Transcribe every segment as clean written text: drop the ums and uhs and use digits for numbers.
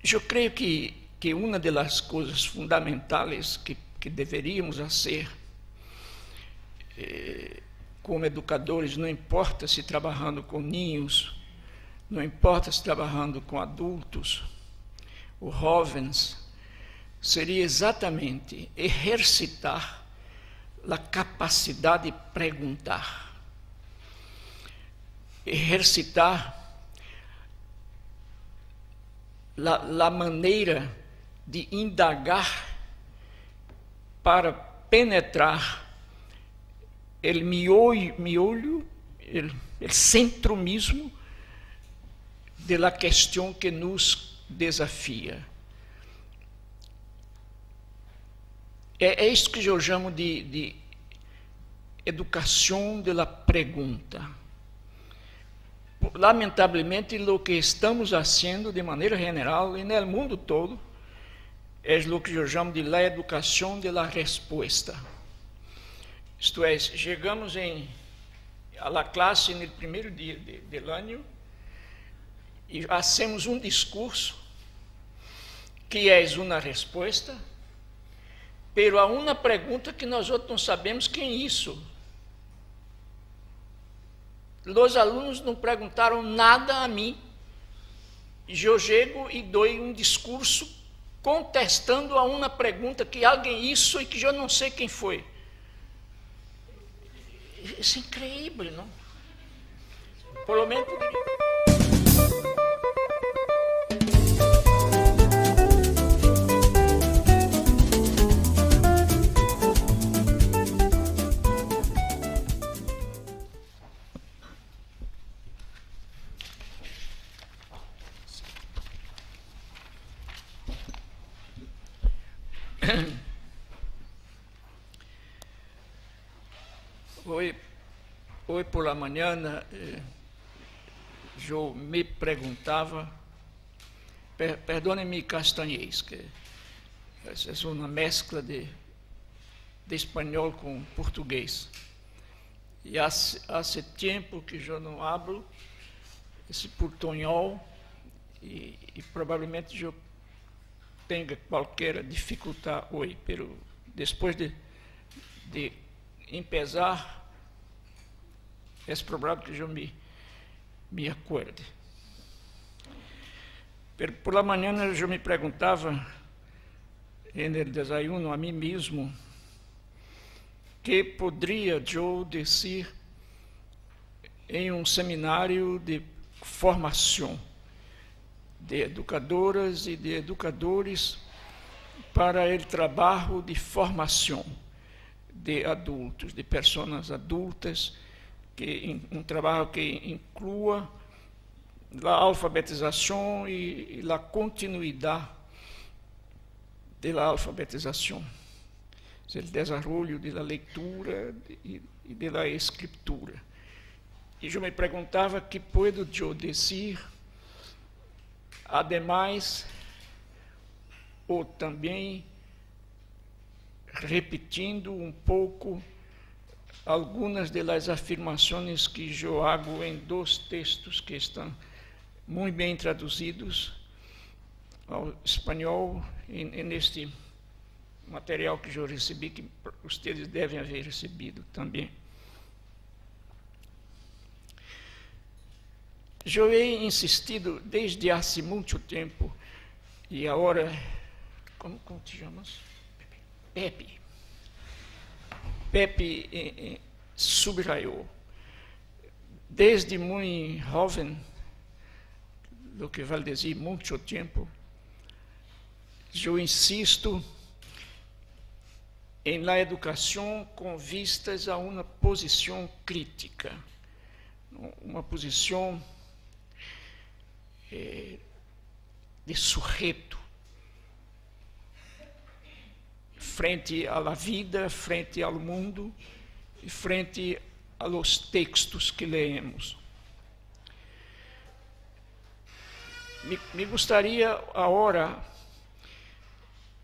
Eu creio que uma das coisas fundamentais que deveríamos fazer como educadores, não importa se trabalhando com ninhos, não importa se trabalhando com adultos ou jovens, seria exatamente exercitar a capacidade de perguntar, exercitar a maneira de indagar para penetrar o miolho, o centro mesmo da questão que nos desafia. É isso que eu chamo de educação da pergunta. Lamentavelmente, o que estamos fazendo de maneira geral e no mundo todo é o que eu chamo de la educação de la resposta. Isto é, chegamos a la classe no primeiro dia do ano e fazemos um discurso que é uma resposta, pero há uma pergunta que nós outros não sabemos quem é isso. Os alunos não perguntaram nada a mim. Eu chego e dou um discurso contestando a uma pergunta que alguém isso e que eu não sei quem foi. Isso é incrível, não? Pelo menos... Hoje por la manhã, eu me perguntava, perdone-me castanhês, que é uma mescla de espanhol com português. E há tempo que eu não hablo esse portunhol e provavelmente eu tenha qualquer dificuldade hoje, pero depois de empezar, é provável que eu me acorde. Por la manhã eu me perguntava, no desayuno a mim mesmo, que poderia eu dizer em um seminário de formação de educadoras e de educadores para o trabalho de formação de adultos, de pessoas adultas, um trabalho que inclua a alfabetização e a continuidade da alfabetização, o desenvolvimento da leitura e da escritura. E eu me perguntava que posso eu dizer, ademais, ou também repetindo um pouco algumas das afirmações que eu hago em dois textos que estão muito bem traduzidos ao espanhol neste material que eu recebi, que vocês devem haver recebido também. Eu he insistido desde há muito tempo, e agora, como te chamas? Pepe subrayou, desde muito jovem, o que vale dizer muito tempo, eu insisto em la educação com vistas a uma posição crítica, uma posição de sujeito frente à vida, frente ao mundo e frente aos textos que leemos. Me gostaria agora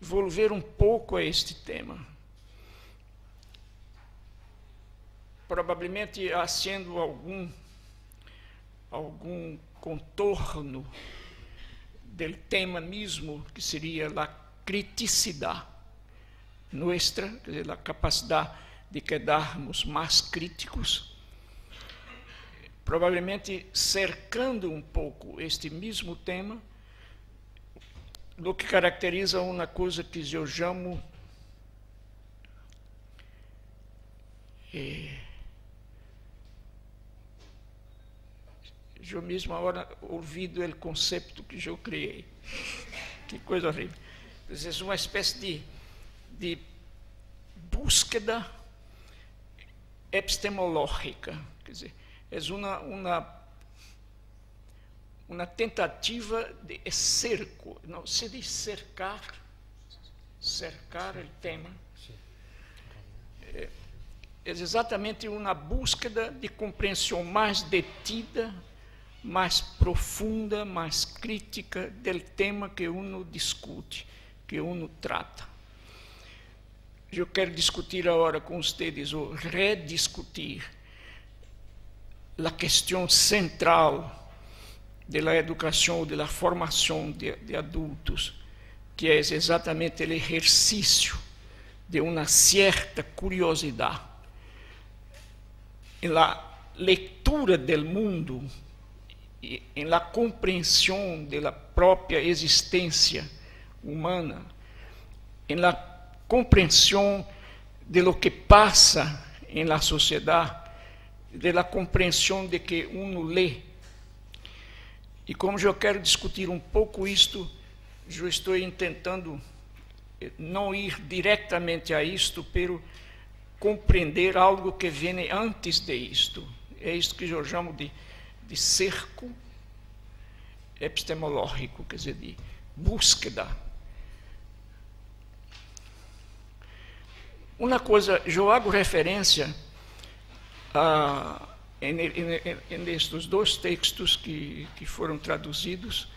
volver um pouco a este tema. Provavelmente fazendo algum contorno del tema mismo, que seria a criticidade nossa, quer dizer, a capacidade de quedarmos mais críticos, provavelmente cercando um pouco este mesmo tema, o que caracteriza uma coisa que eu chamo eu mesmo agora olvido o conceito que eu criei. Que coisa horrível. É uma espécie de búsqueda epistemológica, quer dizer, é uma tentativa de cerco, não se diz cercar o tema. É exatamente uma búsqueda de compreensão mais detida, mais profunda, mais crítica do tema que uno discute, que uno trata. Eu quero discutir agora com vocês, ou rediscutir, a questão central da educação ou da formação de adultos, que é exatamente o exercício de uma certa curiosidade em la leitura do mundo, em la compreensão da própria existência humana, em la compreensão de lo que passa em la sociedade, de la compreensão de que uno lê. E como eu quero discutir um pouco isto, eu estou tentando não ir diretamente a isto, pero compreender algo que vem antes de isto. É isto que eu chamo de cerco epistemológico, quer dizer, de búsqueda. Uma coisa, eu hago referência em estes dois textos que foram traduzidos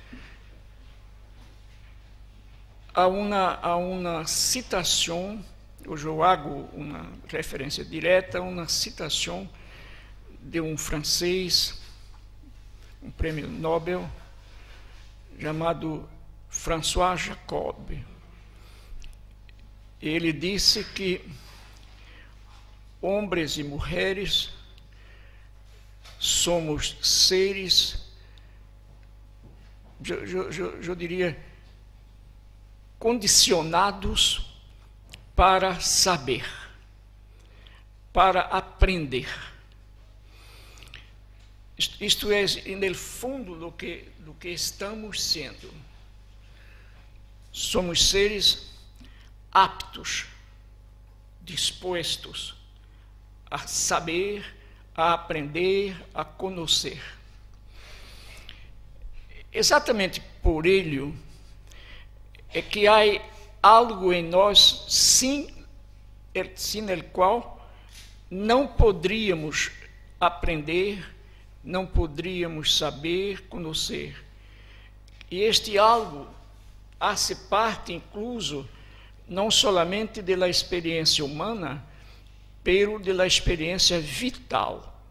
a uma citação, eu hago uma referência direta a uma citação de um francês, um prêmio Nobel, chamado François Jacob. Ele disse que homens e mulheres somos seres, eu diria, condicionados para saber, para aprender. Isto é, no fundo, do que estamos sendo. Somos seres aptos, dispostos a saber, a aprender, a conhecer. Exatamente por ele é que há algo em nós sem o qual não poderíamos aprender, não poderíamos saber, conhecer. E este algo hace parte, incluso, não somente da experiência humana, pero da experiência vital.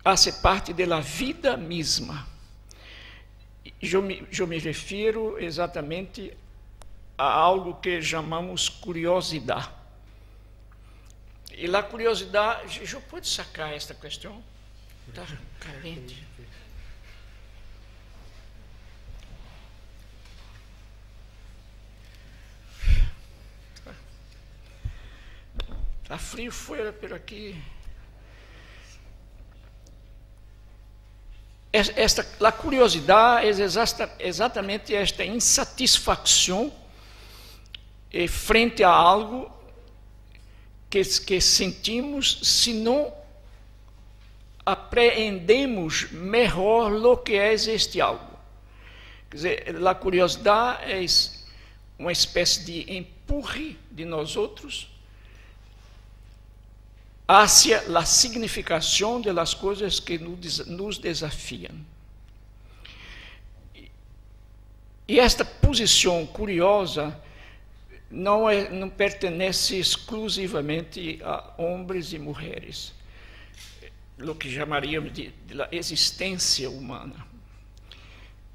Hace parte da vida mesma. Eu me refiro exatamente a algo que chamamos curiosidade. E a curiosidade, eu posso sacar esta questão? Está caliente. Está frio fora, por aqui. A curiosidade é exatamente esta insatisfação frente a algo que sentimos se não apreendemos melhor o que é este algo. Quer dizer, a curiosidade é uma espécie de empurre de nós outros hacia a significação das coisas que nos desafiam. E esta posição curiosa não pertence exclusivamente a homens e mulheres, o que chamaríamos de existência humana.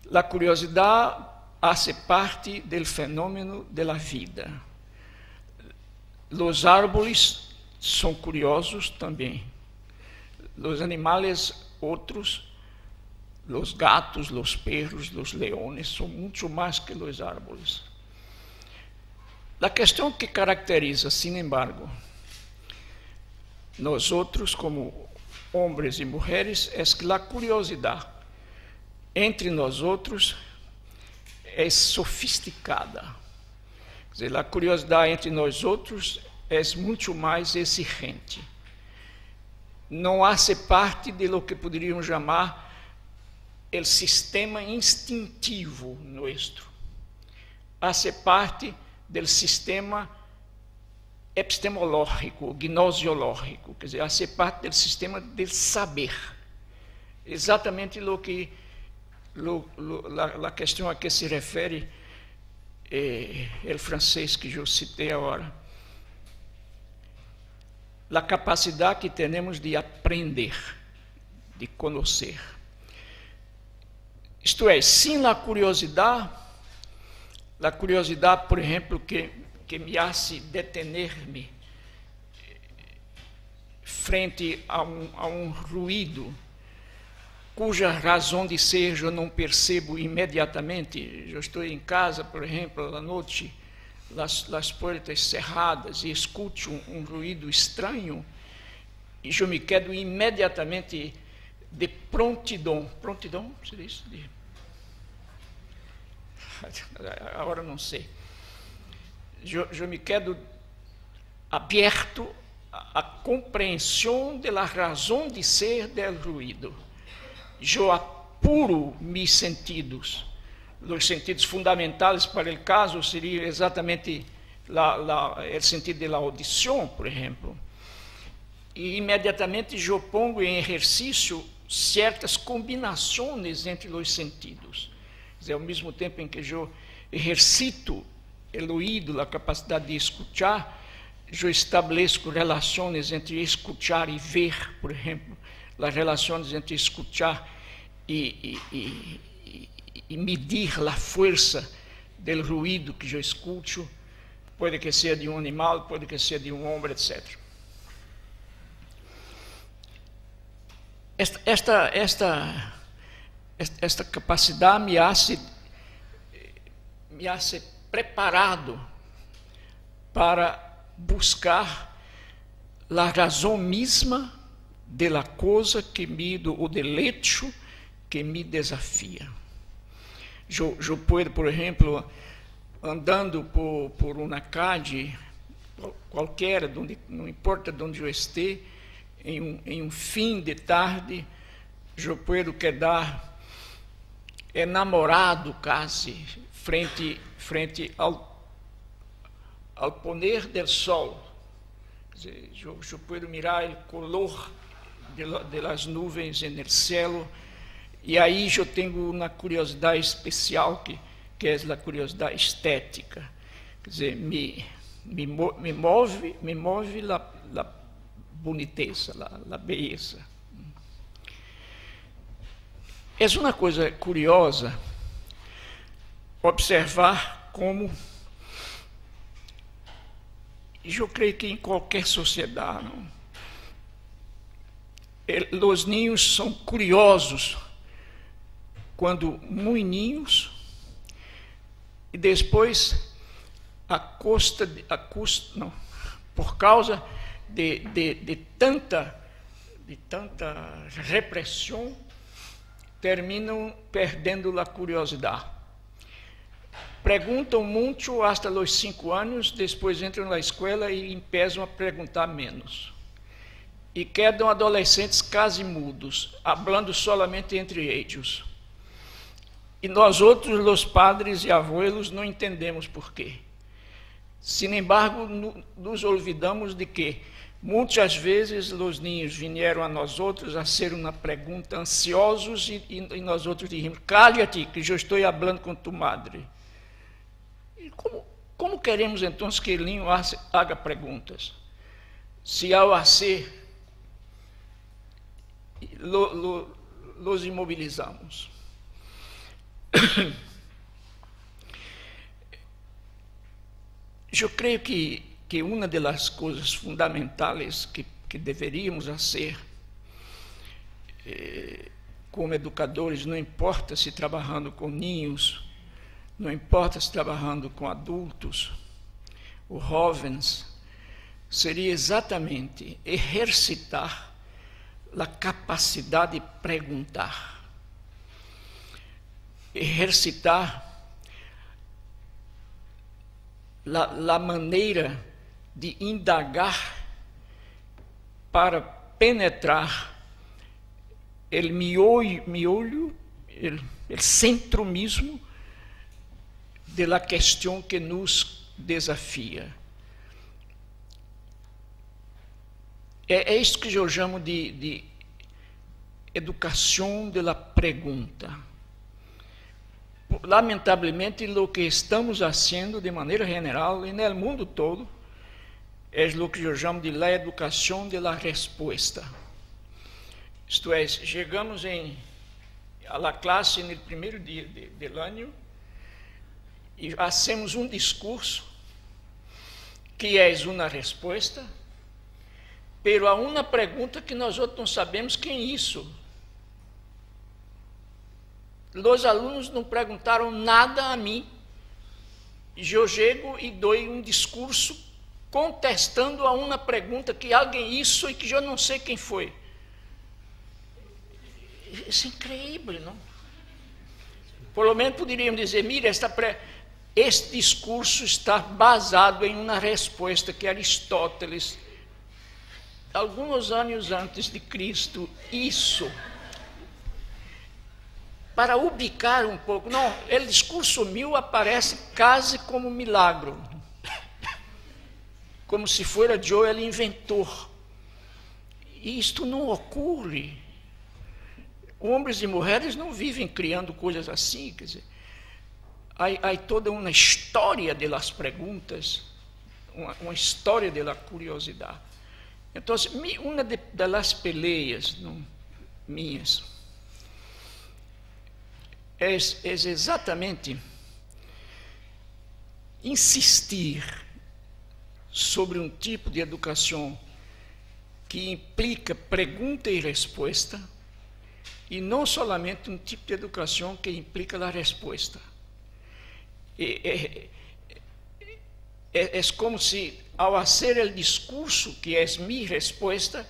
La curiosidad hace parte del fenómeno de la vida. Los árboles são curiosos também. Los animales outros, los gatos, los perros, los leones, são muito mais que los árboles. A questão que caracteriza, sin embargo, nós outros como homens e mulheres é que a curiosidade entre nós outros é sofisticada. Quer dizer, a curiosidade entre nós outros é muito mais exigente. Não hace parte de lo que poderíamos chamar o sistema instintivo nuestro. Hace parte do sistema epistemológico, gnosiológico, quer dizer, hace parte do sistema del saber. Exatamente o que a questão a que se refere o francês que eu citei agora. A capacidade que temos de aprender, de conhecer. Isto é, sem a curiosidade, por exemplo, que me hace detener-me frente a um ruído cuja razão de ser eu não percebo imediatamente. Eu estou em casa, por exemplo, à noite, as portas cerradas e escuto um ruído estranho e eu me quedo imediatamente de prontidão. Prontidão, se diz? Agora não sei. Eu me quedo aberto à compreensão da razão de ser do ruído. Eu apuro meus sentidos. Os sentidos fundamentais para o caso seriam exatamente o sentido da audição, por exemplo. E imediatamente eu pongo em exercício certas combinações entre os sentidos. Quer dizer, ao mesmo tempo em que eu exercito o ouído, a capacidade de escutar, eu estabeleço relações entre escutar e ver, por exemplo, as relações entre escutar e medir a força do ruído que eu escuto, pode que seja de um animal, pode que seja de um homem, etc. Esta capacidade me hace preparado para buscar a razão mesma de la coisa que o del hecho que me desafia. Eu posso, por exemplo, andando por uma calle qualquer, não importa onde eu esteja, em um fim de tarde, eu posso quedar enamorado quase frente ao poner do sol. Eu posso mirar o color de las nuvens no céu, e aí eu tenho uma curiosidade especial que é a curiosidade estética. Quer dizer, me move a boniteza, a beleza. É uma coisa curiosa observar como, eu creio que em qualquer sociedade, os ninhos são curiosos quando muito ninhos, e depois por causa de tanta repressão, terminam perdendo a curiosidade. Perguntam muito hasta os 5 anos, depois entram na escola e empiezam a perguntar menos. E quedam adolescentes quase mudos, falando solamente entre eles. E nós outros, os padres e abuelos, não entendemos por quê. Sin embargo, nos olvidamos de que muitas vezes os ninhos vieram a nós outros a ser uma pergunta ansiosos e nós outros dizemos, cállate, que eu estou falando com tu madre. E como queremos então que o ninho haga perguntas? Se ao hacer, los imobilizamos. Eu creio que uma das coisas fundamentais que deveríamos fazer como educadores, não importa se trabalhando com ninhos, não importa se trabalhando com adultos ou jovens, seria exatamente exercitar a capacidade de perguntar, exercitar a maneira de indagar para penetrar o miolho, o centro mesmo da questão que nos desafia. É isso que eu chamo de educação da pergunta. Lamentavelmente, o que estamos fazendo de maneira geral e no mundo todo é o que eu chamo de la educação da resposta. Isto é, chegamos à classe no primeiro dia do ano e fazemos um discurso que é uma resposta, pero há uma pergunta que nós outros não sabemos quem é isso. Os alunos não perguntaram nada a mim. Eu chego e dou um discurso contestando a uma pergunta que alguém isso e que eu não sei quem foi. Isso é incrível, não? Por menos poderíamos dizer, mira, este discurso está baseado em uma resposta que Aristóteles, alguns anos antes de Cristo, isso, para ubicar um pouco. Não, o discurso meu aparece quase como milagro, como se fosse eu o inventor. E isto não ocorre. Homens e mulheres não vivem criando coisas assim, quer dizer, há toda uma história das perguntas, uma história da curiosidade. Então, uma das peleias minhas é exatamente insistir sobre um tipo de educação que implica pergunta e resposta, e não somente um tipo de educação que implica a resposta. É como se, ao fazer o discurso, que é minha resposta,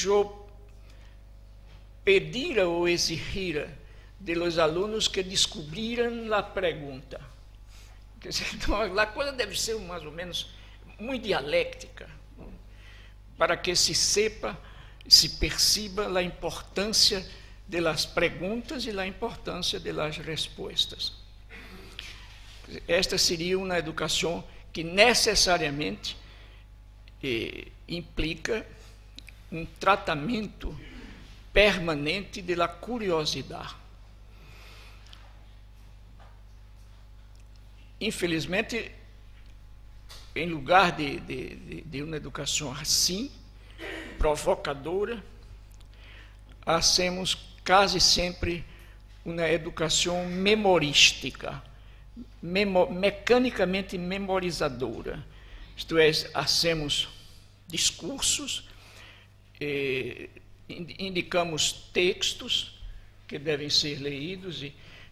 eu pedira ou exigira de los alunos que descobriram a pergunta. Quer dizer, então, a coisa deve ser mais ou menos muito dialética, para que se sepa, se perciba a importância das perguntas e a importância das respostas. Esta seria uma educação que necessariamente implica um tratamento permanente da curiosidade. Infelizmente, em lugar de uma educação assim, provocadora, hacemos quase sempre uma educação memorística, mecanicamente memorizadora. Isto é, hacemos discursos, indicamos textos que devem ser lidos,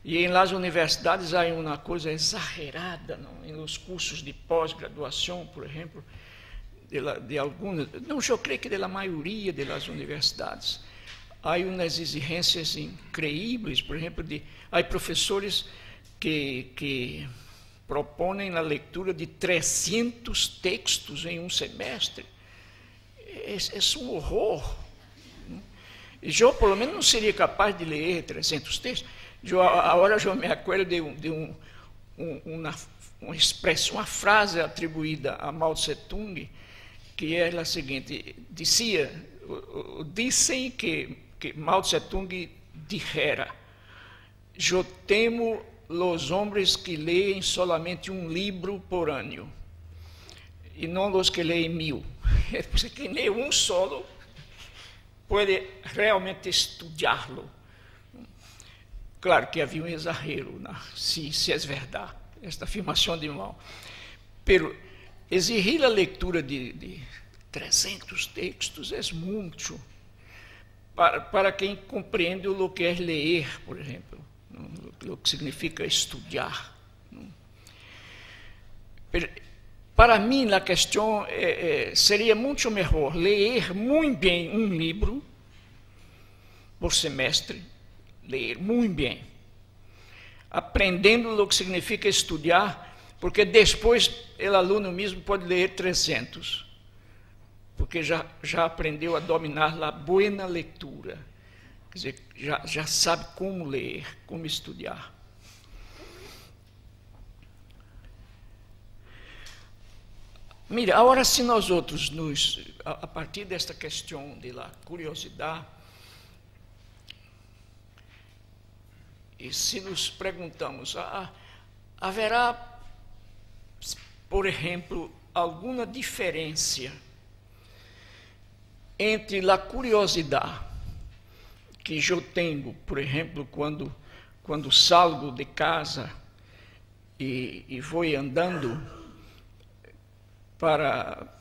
e em las universidades há uma coisa exagerada, não? Em los cursos de pós-graduação, por exemplo, de algumas, não, eu creio que da maioria das universidades, há umas exigências incríveis. Por exemplo, há professores que propõem a leitura de 300 textos em um semestre. É um horror. Eu, pelo menos, não seria capaz de ler 300 textos. Agora eu me acordo de uma expressão, uma frase atribuída a Mao Tse-tung, que é a seguinte: dizem que Mao Tse-tung dijera: eu temo os homens que leem solamente um livro por ano, e não os que leem 1000. Porque quem lê um solo pode realmente estudá-lo. Claro que havia um exagero, se é verdade, esta afirmação de Mao. Pero exigir a leitura de 300 textos é muito para quem compreende o que é ler, por exemplo, o que significa estudar. Para mim, a questão seria muito melhor ler muito bem um livro por semestre, ler muito bem, aprendendo o que significa estudar, porque depois o aluno mesmo pode ler 300, porque já aprendeu a dominar a boa leitura, quer dizer, já sabe como ler, como estudar. Mira, agora se nós outros, a partir desta questão da curiosidade, e se nos perguntamos, haverá, por exemplo, alguma diferença entre a curiosidade que eu tenho, por exemplo, quando salgo de casa e vou andando para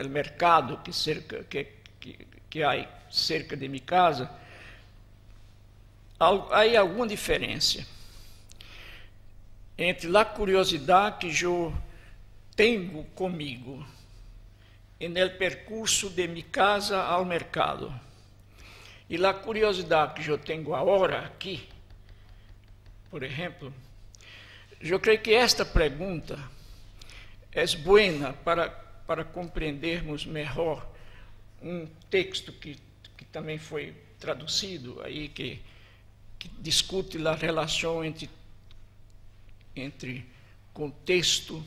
o mercado que há cerca de minha casa, há alguma diferença entre a curiosidade que eu tenho comigo no percurso de minha casa ao mercado e a curiosidade que eu tenho agora aqui, por exemplo. Eu creio que esta pergunta é boa para compreendermos melhor um texto que também foi traduzido aí, que discute a relação entre contexto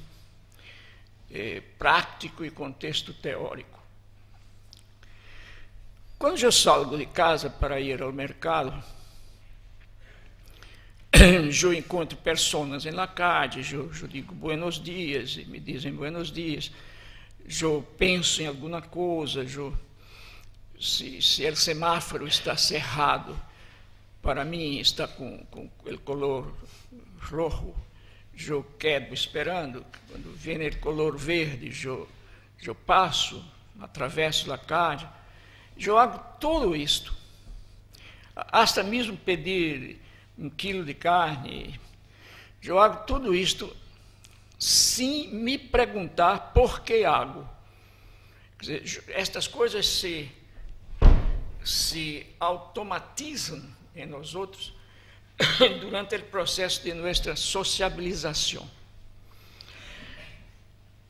prático e contexto teórico. Quando eu salgo de casa para ir ao mercado, eu encontro pessoas na calle, eu digo buenos dias, e me dizem buenos dias, eu penso em alguma coisa, se o semáforo está cerrado, para mim está com o color rojo, eu quedo esperando, quando vem o color verde, eu passo, atravesso a calle, eu hago tudo isto, hasta mesmo pedir 1 quilo de carne, eu hago tudo isto sem me perguntar por que hago. Quer dizer, estas coisas se automatizam em nós outros durante o processo de nossa sociabilização.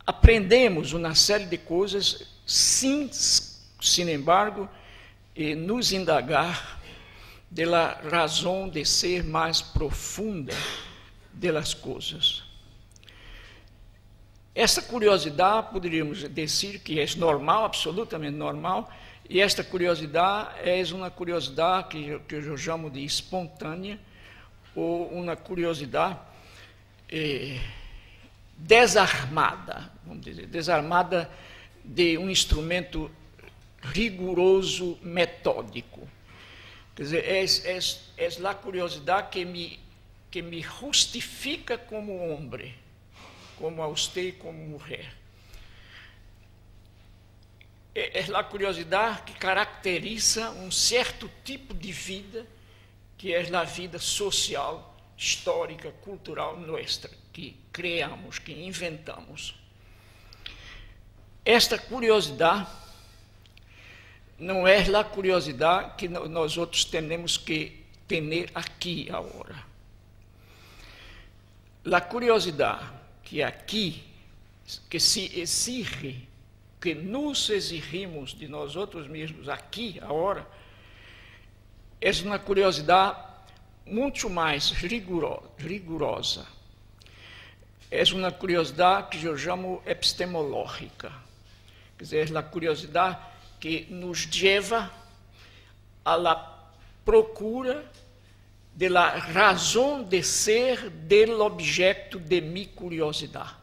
Aprendemos uma série de coisas sin embargo, nos indagar da razão de ser mais profunda das coisas. Essa curiosidade, poderíamos dizer que é normal, absolutamente normal, e esta curiosidade é uma curiosidade que eu chamo de espontânea, ou uma curiosidade desarmada, vamos dizer, desarmada de um instrumento rigoroso, metódico. Quer dizer, é a curiosidade que me justifica como homem, como a você, como mulher. É a curiosidade que caracteriza um certo tipo de vida, que é a vida social, histórica, cultural nossa, que criamos, que inventamos. Esta curiosidade não é a curiosidade que nós outros temos que ter aqui agora. A curiosidade que aqui, que se exige, que nos exigimos de nós outros mesmos aqui agora, é uma curiosidade muito mais rigorosa. É uma curiosidade que eu chamo epistemológica. Quer dizer, a curiosidade que nos leva à procura da razão de ser do objeto de minha curiosidade.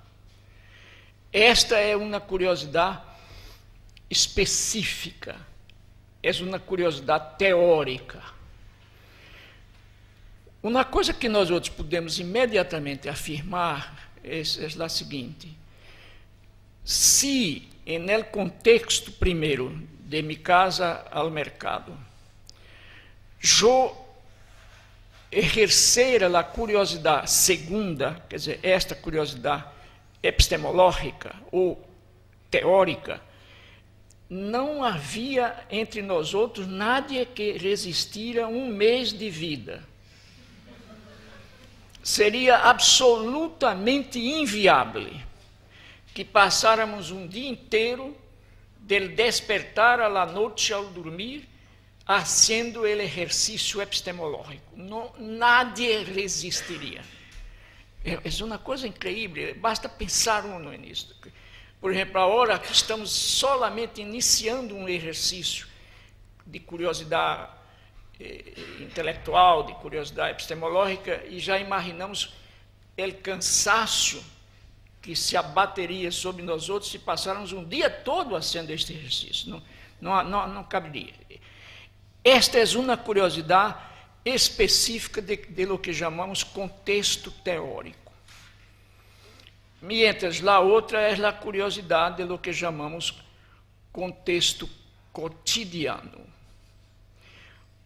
Esta é uma curiosidade específica, é uma curiosidade teórica. Uma coisa que nós outros podemos imediatamente afirmar é a seguinte: se, no contexto primeiro de minha casa ao mercado, eu exercer a curiosidade segunda, quer dizer, esta curiosidade epistemológica ou teórica, não havia entre nós outros nada que resistira um mês de vida. Seria absolutamente inviável que passáramos um dia inteiro del despertar à noite ao dormir, fazendo o exercício epistemológico. Não, nadie resistiria. É uma coisa incrível, basta pensar nisso. Por exemplo, agora que estamos solamente iniciando um exercício de curiosidade intelectual, de curiosidade epistemológica, e já imaginamos o cansaço que se abateria sobre nós outros se passarmos um dia todo fazendo este exercício. Não caberia. Esta é uma curiosidade específica de lo que chamamos contexto teórico. Mientras la outra é a curiosidade de lo que chamamos contexto cotidiano.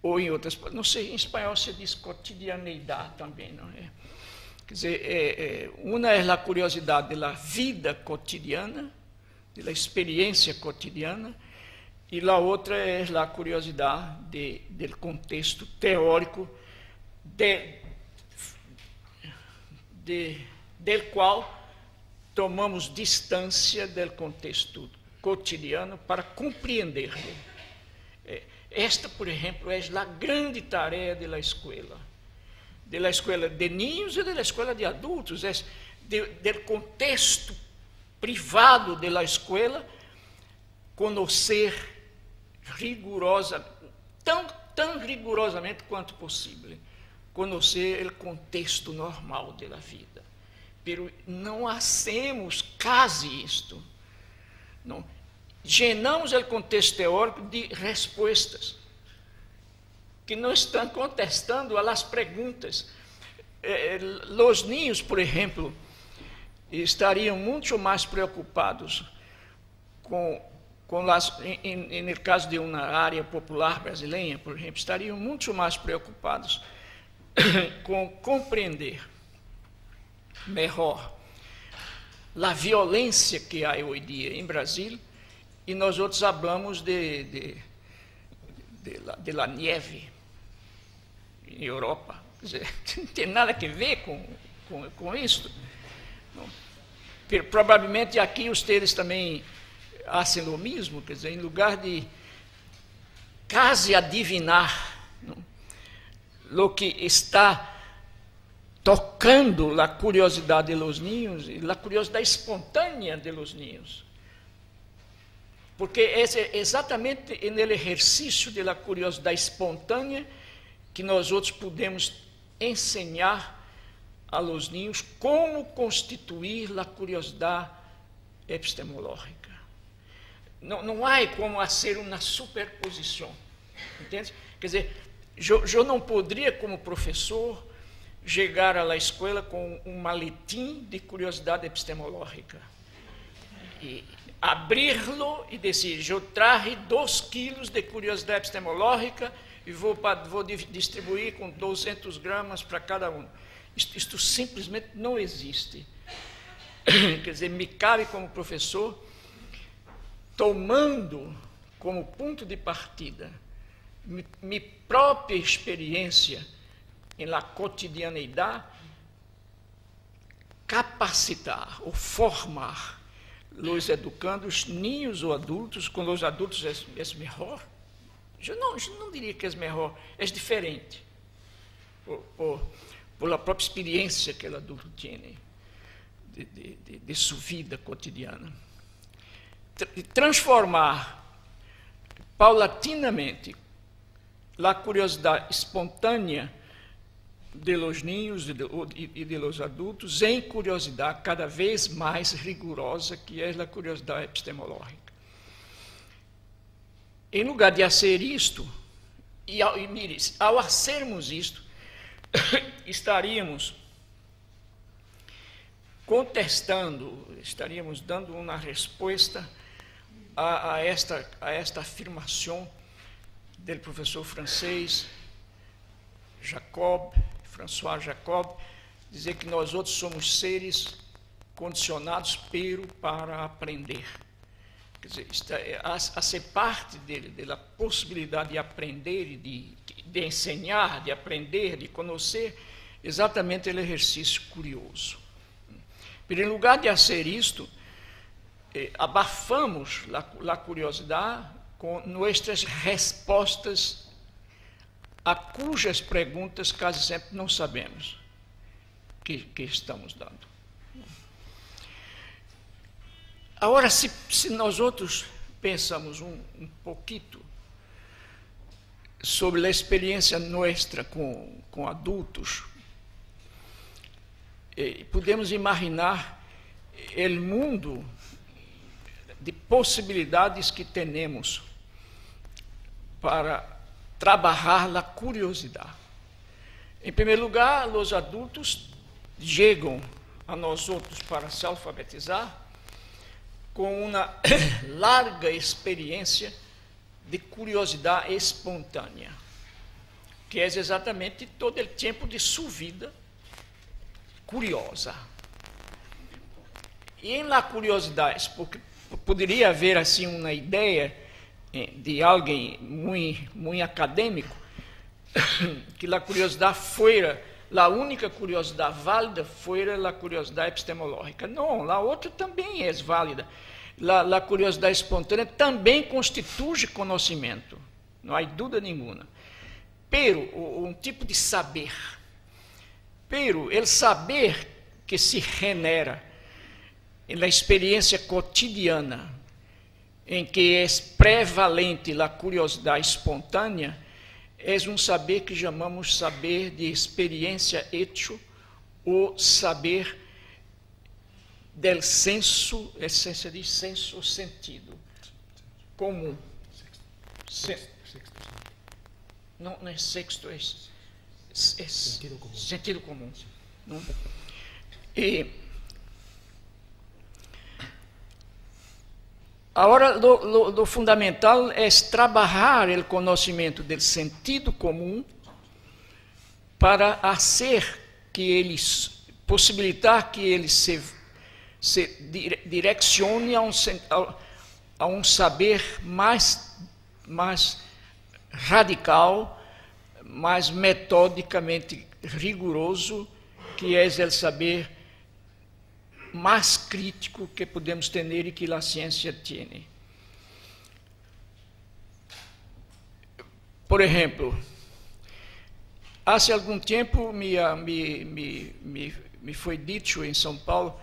Ou em outras, não sei, em espanhol se diz cotidianeidade também, não é? Quer dizer, uma é a curiosidade da vida cotidiana, da experiência cotidiana, e a outra é a curiosidade do contexto teórico del qual tomamos distância do contexto cotidiano para compreendê-lo. Esta, por exemplo, é a grande tarefa da escola de ninhos e da escola de adultos, do contexto privado da escola, conhecer tão rigorosamente quanto possível, conhecer o contexto normal da vida. Pero não hacemos quase isto. Não. Llenamos o contexto teórico de respostas que não estão contestando as perguntas. Os niños, por exemplo, estariam muito mais preocupados no caso de uma área popular brasileira, por exemplo, estariam muito mais preocupados com compreender melhor a violência que há hoje em dia em Brasil, e nós outros falamos de la nieve em Europa. Quer dizer, não tem nada a ver com isso. Provavelmente aqui vocês também fazem o mesmo, quer dizer, em lugar de quase adivinhar o que está tocando a curiosidade de los niños, a curiosidade espontânea de los niños. Porque é exatamente no exercício da curiosidade espontânea que nós outros podemos ensinar a los niños como constituir a curiosidade epistemológica. Não há como fazer uma superposição, entende? Quer dizer, eu não poderia, como professor, chegar à escola com um maletim de curiosidade epistemológica e abri-lo e dizer: eu trago 2 quilos de curiosidade epistemológica e vou distribuir com 200 gramas para cada um. Isto simplesmente não existe. Quer dizer, me cabe como professor, tomando como ponto de partida minha própria experiência em la cotidianeidade, capacitar ou formar os educandos, niños ou adultos. Com os adultos é melhor. Eu não diria que é melhor, é diferente, por a própria experiência que o adulto tem de sua vida cotidiana. Transformar paulatinamente a curiosidade espontânea de los niños e de los adultos em curiosidade cada vez mais rigorosa, que é a curiosidade epistemológica. Em lugar de fazer isto, mire, ao fazermos isto, estaríamos contestando, estaríamos dando uma resposta a esta afirmação do professor francês François Jacob, dizer que nós outros somos seres condicionados para aprender. Quer dizer, a ser parte dele, da possibilidade de aprender, de ensinar, de aprender, de conhecer, exatamente o exercício curioso. Pero, em lugar de fazer isto, abafamos a curiosidade com nossas respostas a cujas perguntas quase sempre não sabemos que estamos dando. Agora, se nós outros pensamos um pouquinho sobre a experiência nossa com adultos, podemos imaginar o mundo de possibilidades que temos para trabalhar a curiosidade. Em primeiro lugar, os adultos chegam a nós outros para se alfabetizar com uma larga experiência de curiosidade espontânea, que é exatamente todo o tempo de sua vida curiosa. E em la curiosidade, porque poderia haver assim uma ideia de alguém muito acadêmico que a curiosidade fora a única curiosidade válida fora a curiosidade epistemológica. Não, a outra também é válida. A curiosidade espontânea também constitui conhecimento, não há dúvida nenhuma. Pero um tipo de saber. Pero o saber que se genera na experiência cotidiana, em que é prevalente a curiosidade espontânea, é um saber que chamamos saber de experiência hecho, ou saber del senso, essência de senso, sentido comum. Não é sexto, é sentido comum. Não? E agora, o fundamental é trabalhar o conhecimento do sentido comum para fazer que eles, possibilitar que ele se direcione a um saber mais radical, mais metodicamente rigoroso, que é o saber mais crítico que podemos ter e que a ciência tem. Por exemplo, há algum tempo me foi dito em São Paulo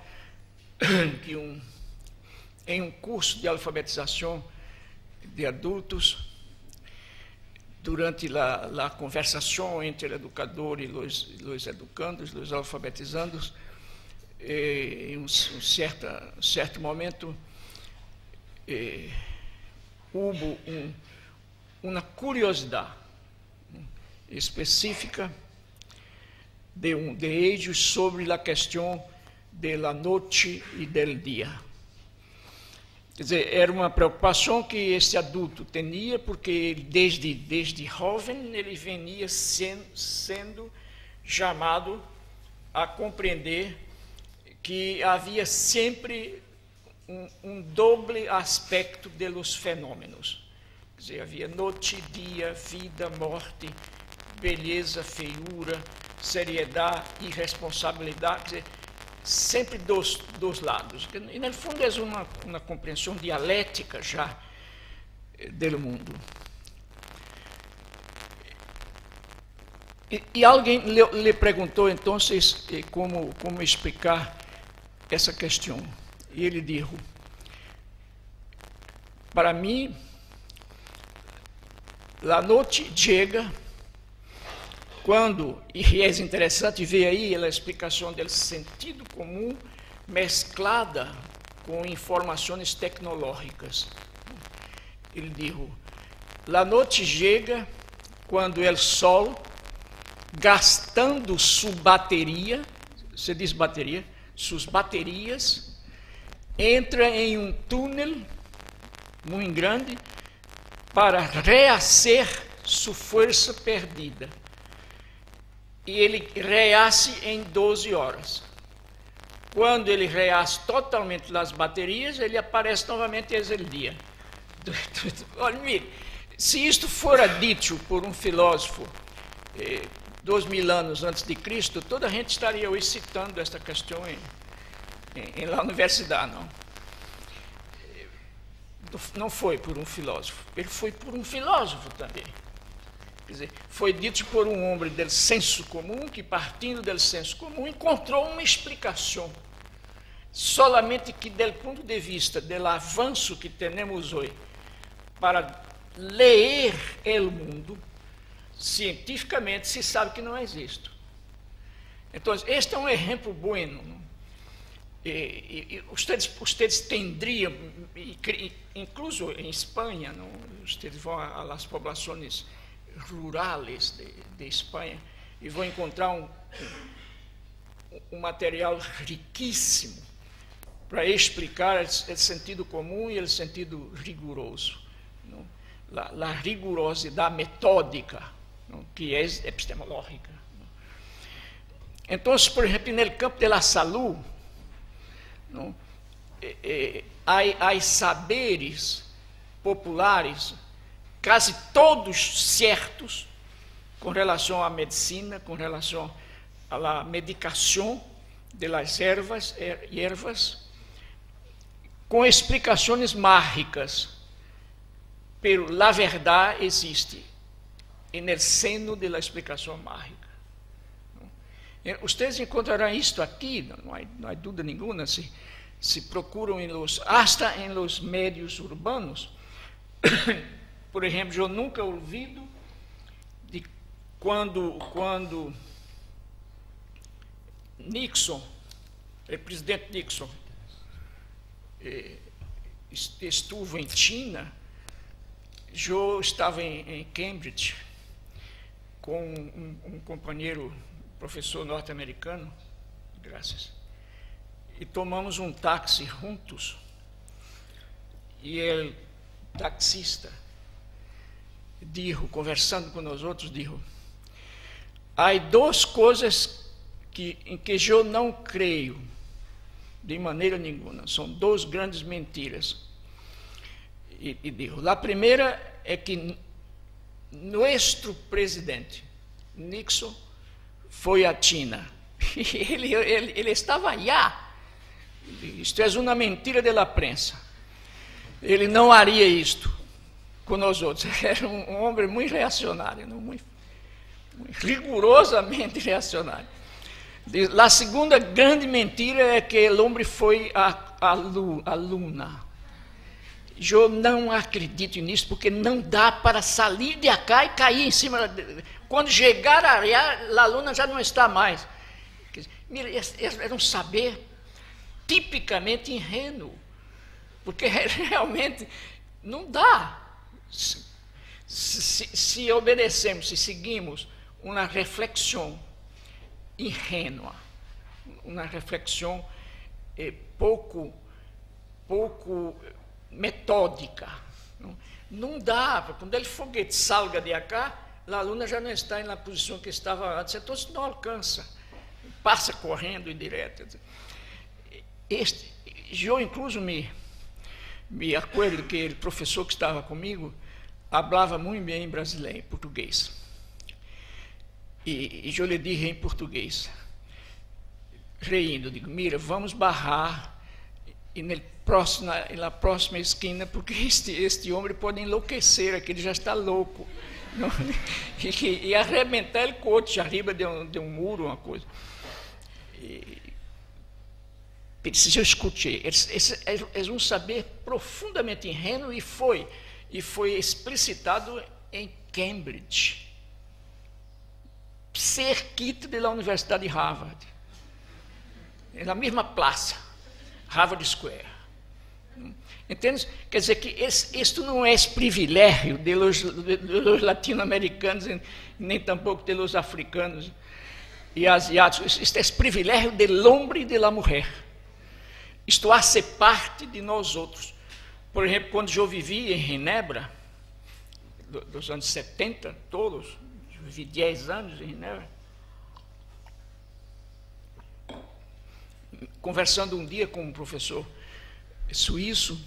que em um curso de alfabetização de adultos, durante a conversação entre o educador e os educandos, os alfabetizandos, em um certo momento, houve uma curiosidade específica de ellos sobre a questão da noite e do dia. Quer dizer, era uma preocupação que esse adulto tinha, porque desde jovem ele venia sendo chamado a compreender que havia sempre um doble aspecto dos fenômenos. Quer dizer, havia noite, dia, vida, morte, beleza, feiura, seriedade e responsabilidade. Quer dizer, sempre dos lados. E, no fundo, é uma compreensão dialética já do mundo. E alguém lhe perguntou, então, como explicar essa questão. E ele disse: para mim, a noite chega quando, e é interessante ver aí a explicação do sentido comum mesclada com informações tecnológicas. Ele disse: a noite chega quando o sol gastando sua bateria, você diz bateria, suas baterias, entra em um túnel muito grande para rehacer sua força perdida. E ele rehace em 12 horas. Quando ele rehace totalmente as baterias, ele aparece novamente esse dia. Olha, mire, se isto fora dito por um filósofo 2000 anos antes de Cristo, toda a gente estaria hoje citando esta questão na universidade, não. Não foi por um filósofo, ele foi por um filósofo também. Quer dizer, foi dito por um homem do senso comum, que partindo do senso comum encontrou uma explicação. Solamente que, do ponto de vista do avanço que temos hoje para ler o mundo, cientificamente se sabe que não existe. Então, este é um exemplo bueno. Ustedes tendriam, incluso em Espanha, não? Ustedes vão às populações rurais de Espanha e vão encontrar um material riquíssimo para explicar o sentido comum e o sentido rigoroso, a rigorosidade metódica, não? Que é epistemológica. Não? Então, por exemplo, no campo da saúde, não? Há saberes populares, quase todos certos, com relação à medicina, com relação à medicação das ervas, com explicações mágicas, pero a verdade existe no seno da explicação mágica. Vocês encontrarão isto aqui, não há dúvida nenhuma, se procuram hasta em los médios urbanos. Por exemplo, eu nunca ouvido de quando Nixon, o presidente Nixon, esteve em China, eu estava em Cambridge com um companheiro, professor norte-americano, graças, e tomamos um táxi juntos, e o taxista conversando com nós outros, disse: há duas coisas em que eu não creio de maneira nenhuma, são duas grandes mentiras. E digo, a primeira é que nosso presidente Nixon foi à China. Ele estava lá. Isto é uma mentira da prensa. Ele não haria isto com nós outros. Era um homem muito reacionário, muito rigorosamente reacionário. A segunda grande mentira é que o homem foi à Luna. Eu não acredito nisso, porque não dá para sair de cá e cair em cima. Quando chegar a Luna já não está mais. Mira, era um saber tipicamente ingênuo, porque realmente não dá. Se obedecemos, se seguimos uma reflexão ingênua, uma reflexão pouco metódica, não dá. Quando o foguete salga de cá, a Luna já não está na posição que estava antes, então não alcança, passa correndo e direto. Eu incluso me acordo que o professor que estava comigo falava muito bem brasileiro, português. E eu lhe disse em português, rindo, digo: mira, vamos barrar na próxima esquina, porque este homem pode enlouquecer, aqui ele já está louco. Não? E arrebentar o coche arriba de um muro, uma coisa. Eu escutei. É um saber profundamente ingênuo e foi explicitado em Cambridge, cerquita da Universidade de Harvard, na mesma praça, Harvard Square. Entende? Quer dizer que isto não é privilégio de los latino-americanos, nem tampouco de los africanos e asiáticos. Isto é privilégio do homem e da mulher. Isto hace parte de nós outros. Por exemplo, quando eu vivi em Genebra, dos anos 70, todos, eu vivi 10 anos em Genebra, conversando um dia com um professor suíço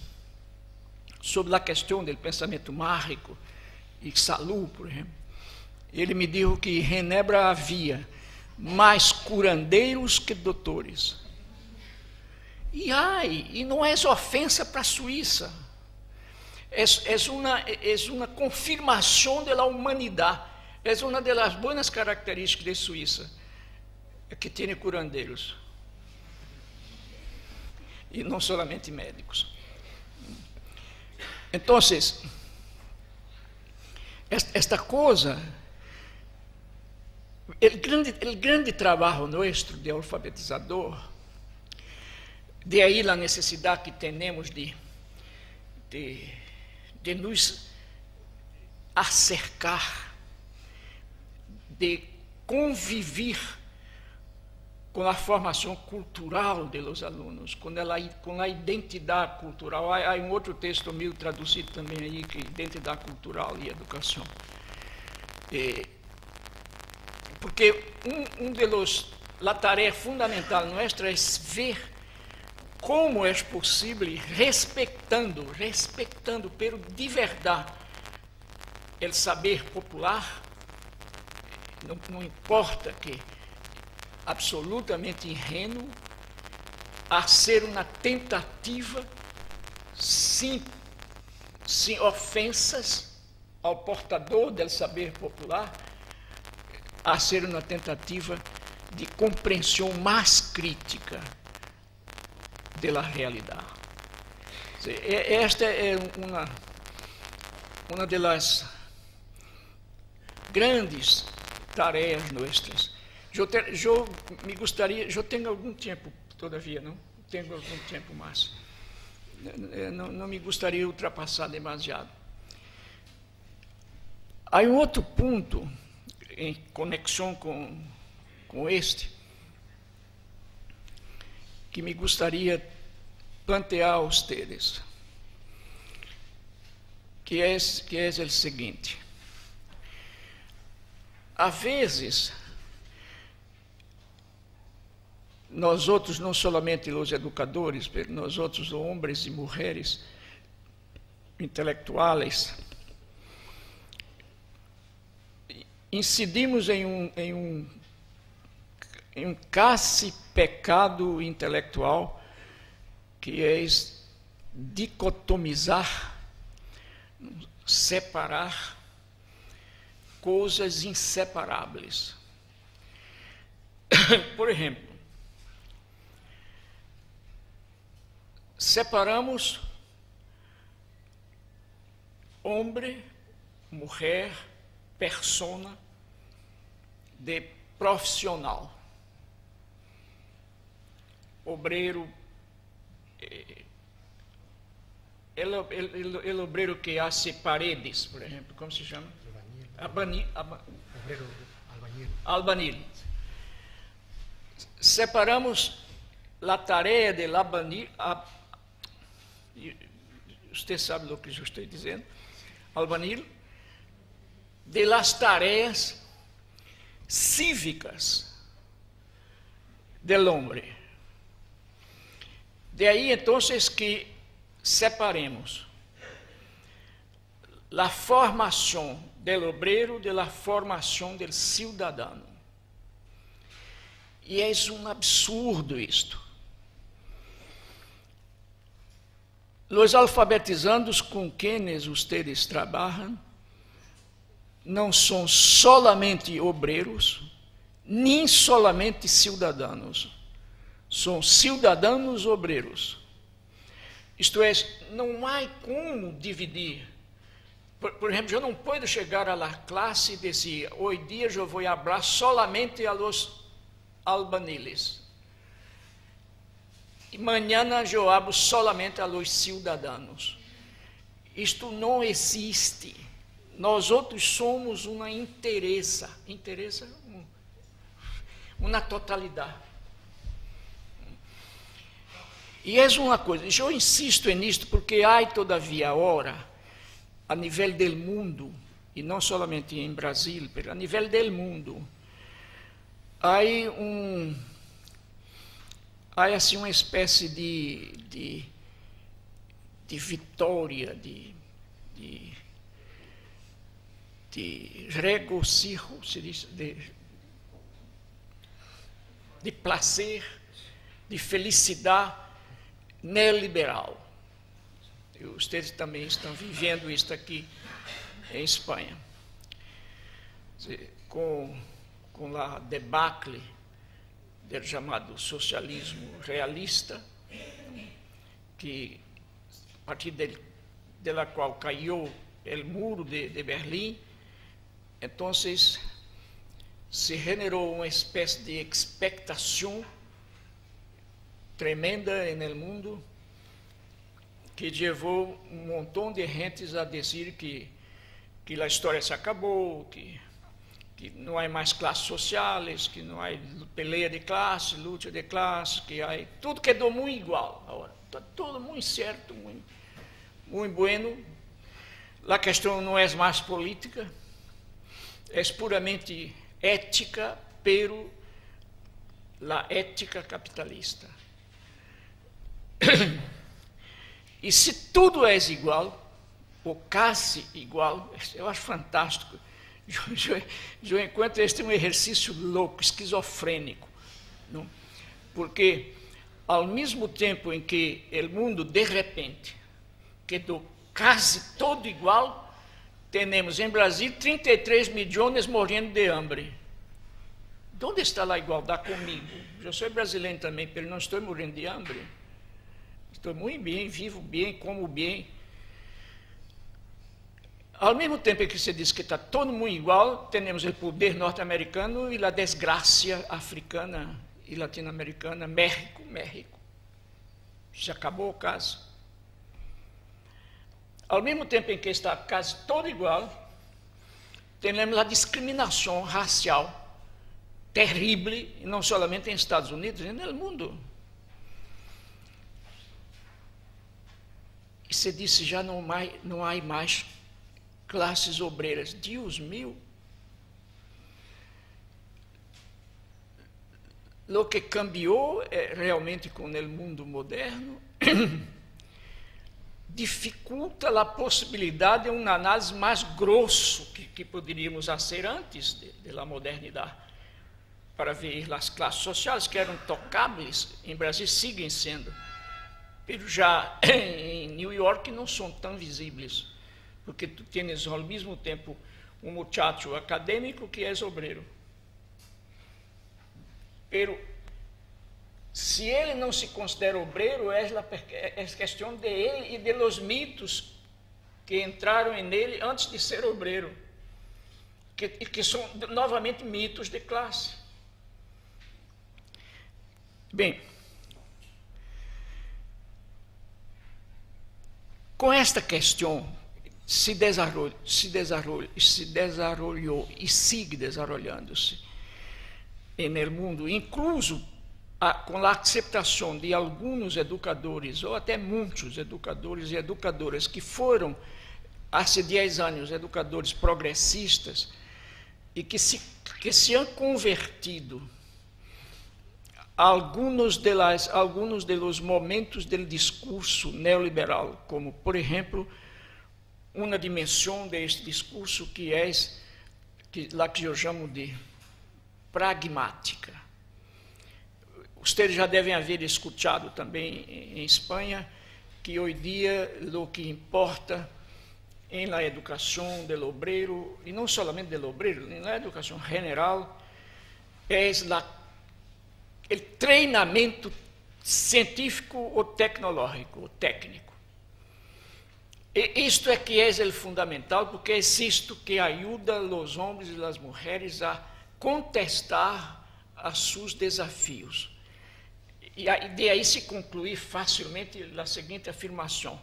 sobre a questão do pensamento mágico e Salud, por exemplo. Ele me disse que em Genebra havia mais curandeiros que doutores. E não é ofensa para a Suíça. É uma confirmação da humanidade. É uma das boas características da Suíça, que tem curandeiros. E não somente médicos. Então, esta coisa, o grande trabalho nosso de alfabetizador, de aí a necessidade que temos de nos acercar, de conviver com a formação cultural dos alunos, com a identidade cultural. Há um outro texto meu traduzido também aí, que é Identidade Cultural e Educação. Porque a tarefa fundamental nossa é ver como é possível, respeitando, pero de verdade, o saber popular, não importa que absolutamente ingênuo, a ser uma tentativa, sem ofensas ao portador do saber popular, a ser uma tentativa de compreensão mais crítica da realidade. Esta é uma das grandes tarefas nossas. Eu me gostaria, eu tenho algum tempo, todavia, não tenho algum tempo mais. Não me gostaria de ultrapassar demasiado. Há um outro ponto em conexão com este, que me gostaria plantear a vocês, que é o seguinte: às vezes, nós outros, não somente os educadores, mas nós outros, homens e mulheres intelectuais, incidimos em um quase pecado intelectual, que é dicotomizar, separar coisas inseparáveis. Por exemplo, separamos homem, mulher, persona de profissional. Obreiro, o obreiro que hace paredes, por exemplo, como se chama? Albañil. Separamos a tarefa de albañil, você sabe o que eu estou dizendo, albañil, de las tarefas cívicas del hombre. De aí, então, que separemos a formação do obreiro de la formação do cidadão. E é um absurdo isto. Os alfabetizandos com quienes vocês trabalham não são solamente obreiros, nem solamente cidadãos. São cidadãos obreiros. Isto é, não há como dividir. Por exemplo, eu não posso chegar à classe e dizer: hoje dia eu vou falar solamente a los albañiles. mañana eu hablo solamente a los cidadãos. Isto não existe. Nós outros somos uma interessa, uma totalidade. E é uma coisa, eu insisto nisto porque há todavia agora, a nível do mundo, e não somente em Brasil, mas a nível do mundo, há assim uma espécie de vitória, de regocijo, se diz, de prazer, de felicidade neoliberal. E vocês também estão vivendo isso aqui em Espanha. Com a debacle do chamado socialismo realista, que a partir da qual caiu o muro de Berlim, então se generou uma espécie de expectação tremenda no mundo, que levou um montão de gente a dizer que a história se acabou, que não há mais classes sociais, que não há peleia de classe, luta de classe, que há tudo quedou muito igual agora. Está tudo muito certo, muito bueno. A questão não é mais política, é puramente ética, pero a ética capitalista. E se tudo é igual, ou quase igual, eu acho fantástico. Eu encontro este um exercício louco, esquizofrênico, não? Porque, ao mesmo tempo em que o mundo, de repente, quedou quase todo igual, temos em Brasil 33 milhões morrendo de hambre. Onde está a igualdade comigo? Eu sou brasileiro também, mas não estou morrendo de hambre. Estou muito bem, vivo bem, como bem. Ao mesmo tempo que se diz que está todo mundo igual, temos o poder norte-americano e a desgraça africana e latino-americana, México. Se acabou o caso. Ao mesmo tempo em que está quase todo igual, temos a discriminação racial terrível, e não somente em Estados Unidos, mas no mundo. E se disse já não há mais classes obreiras. Deus meu! O que cambiou realmente com o mundo moderno dificulta a possibilidade de uma análise mais grosso que poderíamos fazer antes da modernidade, para ver as classes sociais que eram tocáveis em Brasil, seguem sendo, mas já em New York não são tão visíveis, porque tu tens ao mesmo tempo um muchacho acadêmico que é obreiro. Pero se ele não se considera obreiro, é questão de ele e de los mitos que entraram nele antes de ser obreiro, que são novamente mitos de classe. Bem, com esta questão se desarrollou e sigue desarrollando-se no mundo, incluso com a aceitação de alguns educadores, ou até muitos educadores e educadoras que foram, há 10 anos, educadores progressistas, e que se han convertido alguns dos momentos do discurso neoliberal, como, por exemplo, uma dimensão deste discurso que é a que eu chamo de pragmática. Vocês já devem haver escutado também em Espanha que hoje dia o que importa na educação do obreiro, e não somente do obreiro, na educação general, é o treinamento científico ou tecnológico, ou técnico. E isto é que é o fundamental, porque é isto que ajuda os homens e as mulheres a contestar a seus desafios. E de aí se concluir facilmente a seguinte afirmação: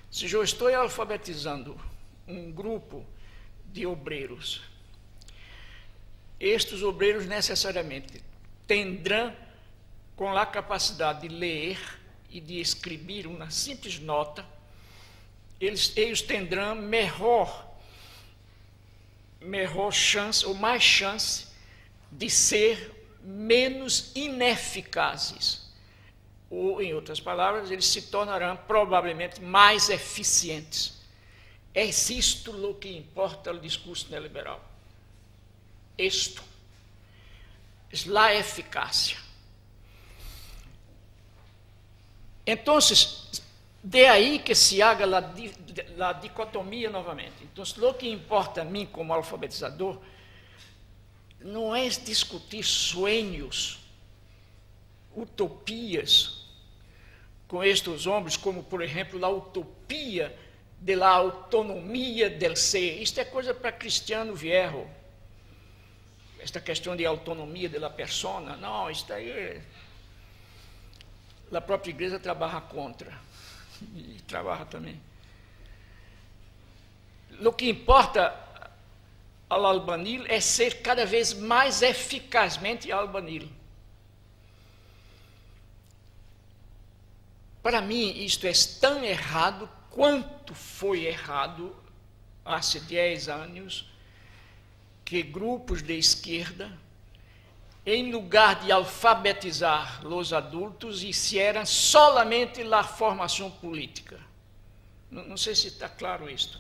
se eu estou alfabetizando um grupo de obreiros, estes obreiros necessariamente terão com a capacidade de ler e de escrever uma simples nota, eles terão melhor chance, ou mais chance, de ser menos ineficazes. Ou, em outras palavras, eles se tornarão provavelmente mais eficientes. É isto o que importa o discurso neoliberal. Isto. É a eficácia. Então, de aí que se haga a dicotomia novamente. Então, o que importa a mim como alfabetizador não é discutir sonhos, utopias com estes homens, como, por exemplo, a utopia da autonomia del ser. Isto é coisa para Cristiano Viejo. Esta questão de autonomia da persona, não, isto aí a própria igreja trabalha contra, e trabalha também. O que importa ao albanil é ser cada vez mais eficazmente albanil. Para mim, isto é tão errado quanto foi errado há 10 anos que grupos de esquerda, em lugar de alfabetizar os adultos, hicieram solamente a formação política. Não sei se está claro isto.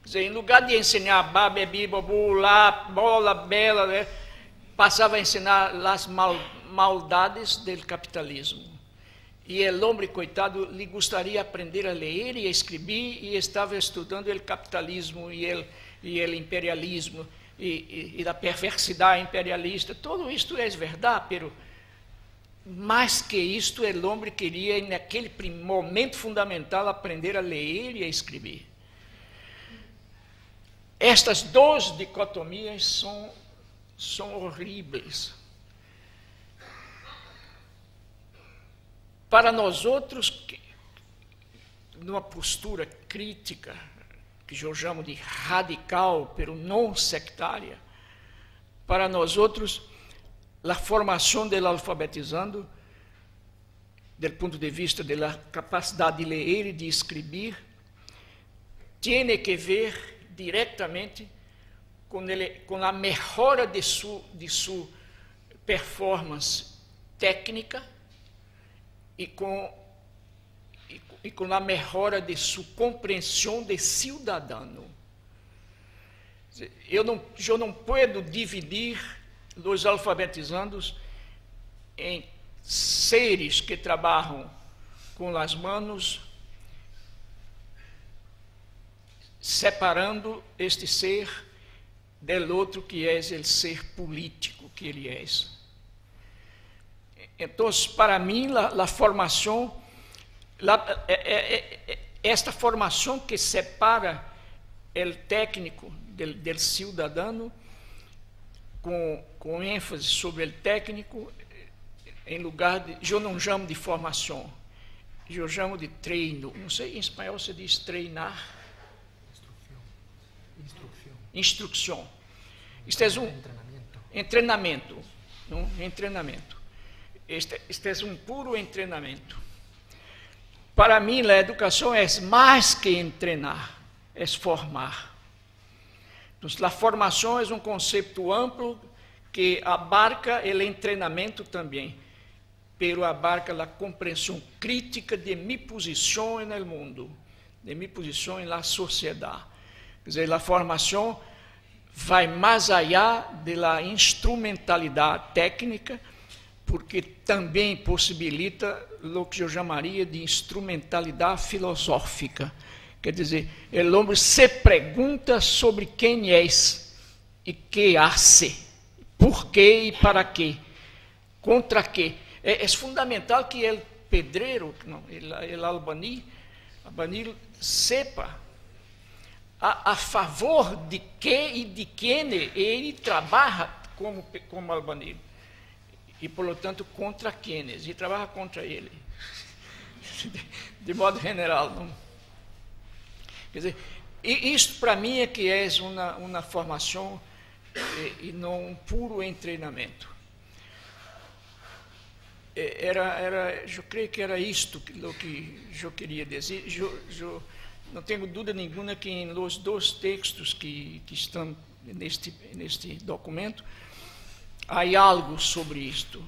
Quer dizer, em lugar de ensinar babé, bibobu, lá, bola, bela, né, passava a ensinar as maldades do capitalismo. E o homem, coitado, lhe gostaria de aprender a ler e a escrever, e estava estudando o capitalismo e o imperialismo, e da perversidade imperialista. Tudo isto é verdade, pero mais que isto, o homem queria, naquele momento fundamental, aprender a ler e a escrever. Estas duas dicotomias são horríveis. Para nós outros, numa postura crítica, que eu chamo de radical, pero não sectária, para nós outros, a formação do alfabetizando, do ponto de vista da capacidade de ler e de escrever, tem que ver diretamente com a melhora de sua performance técnica e com a melhora de sua compreensão de cidadão. Eu não posso dividir os alfabetizandos em seres que trabalham com as mãos, separando este ser del outro que é o ser político que ele é. Então, para mim, a formação, esta formação que separa o técnico do cidadão, com ênfase sobre o técnico, em lugar de, eu não chamo de formação, eu chamo de treino. Não sei, em espanhol se diz treinar. Instrução. Isto é um treinamento. Este é um puro treinamento. Para mim, a educação é mais que treinar, é formar. Então, a formação é um conceito amplo que abarca o treinamento também, pero abarca a compreensão crítica de minha posição no mundo, de minha posição na sociedade. Quer dizer, a formação vai mais allá da instrumentalidade técnica, porque também possibilita o que eu chamaria de instrumentalidade filosófica. Quer dizer, o homem se pergunta sobre quem és e que hace, por quê e para quê, contra quê. É fundamental que o pedreiro, o albanil sepa a favor de que e de quem ele trabalha como albanil. e, por lo tanto, contra quienes, e trabalha contra ele, de modo general. Não? Quer dizer, isso para mim é que é uma formação e não um puro treinamento. Eu creio que era isto que eu queria dizer. Eu não tenho dúvida nenhuma que nos dois textos que estão neste documento há algo sobre isto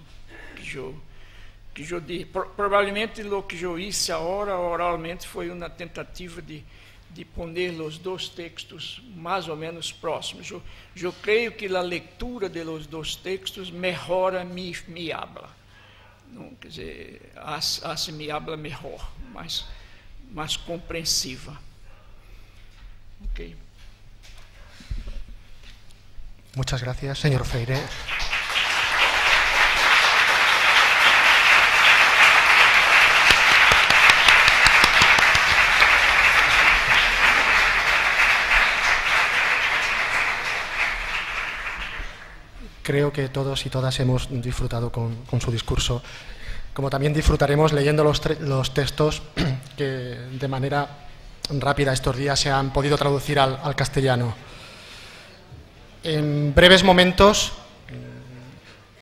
que eu disse. Provavelmente o que eu disse agora oralmente foi uma tentativa de poner os dois textos mais ou menos próximos. Eu creio que a leitura de los dois textos melhora mi habla. Não, quer dizer, hace mi habla melhor, mais compreensiva. Ok. Muchas gracias, señor Freire. Creo que todos y todas hemos disfrutado con su discurso, como también disfrutaremos leyendo los textos que de manera rápida estos días se han podido traducir al castellano. En breves momentos